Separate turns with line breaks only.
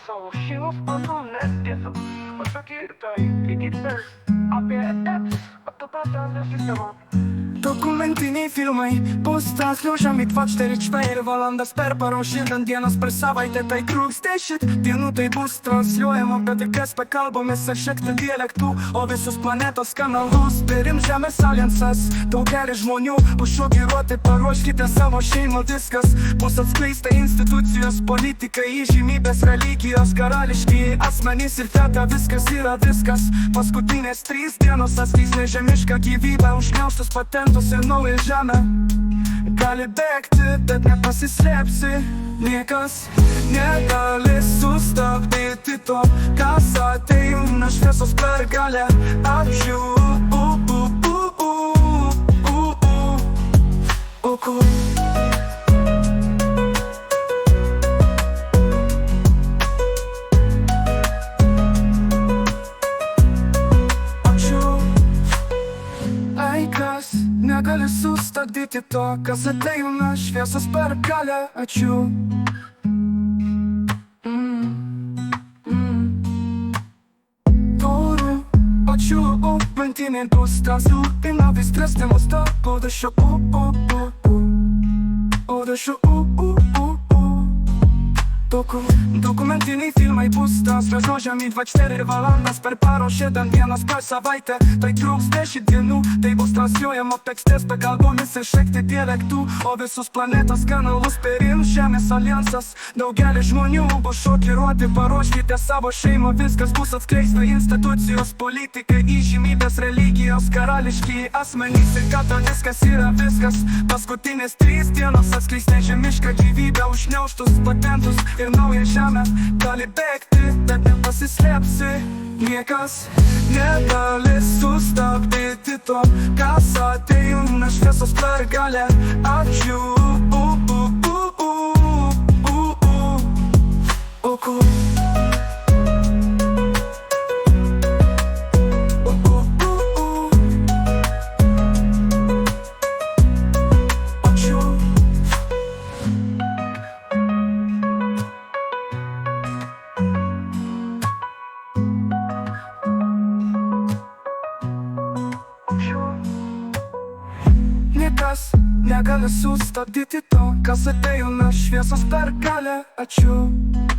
savo šeimos pasaulinės tiesas. Pasakyta įvykdytas apie atapatą sistemą.
Dokumentiniai filmai bus transliuošiami 24 valandas per parą, šiandien dienas per savaitę, tai truks 10 dienų, tai bus transliuojama, bet ir kas pakalbomis ar šiek tiek dialektų, o visus planetos kanalus perims Žemės alijansas. Daugelis žmonių bus šokiruoti, paruoškite savo šeimą, viskas bus atskleista, institucijos, politika, įžymybės, religijos, karališki asmenys ir teta, viskas yra viskas. Paskutinės 3 dienos atskleis nežemišką gyvybę, užgniaužtus patentus ir naują žemę. Gali bėgti, bet nepasislėpsi, niekas negali sustabdyti to, kas ateina šviesos pergalė. Ačiū, Aikas negali sustabdyti to, kas ateina šviesos pergalė. Ačiū. Ačiū, Ventiniai bus transliuojama vis tęstiamos to, Odašio, Odašio, Dokumentiniai filmai bus transliuojami 24 valandas per parą, šiandien dienas per savaitę, tai truks 10 dienų, tai bus transliuojama tekstės pakalbomis ir šiek tiek dialektų, o visus planetos kanalus perims Žemės alijansas. Daugelis žmonių bus šokiruoti, paruoškite savo šeimą, viskas bus atskleista, institucijos, politika, įžymybės, religijos, karališki asmenys ir kata, viskas yra viskas. Paskutinės 3 dienos atskleis nežemišką gyvybę, užgniaužtus patentus ir naują žemę. Gali bėgti, bet nepasislėpsi, niekas negali sustabdyti to, kas ateina šviesos pergalė. Ačiū, Niekas negali sustabdyti to, kas ateina šviesos pergalė. Ačiū.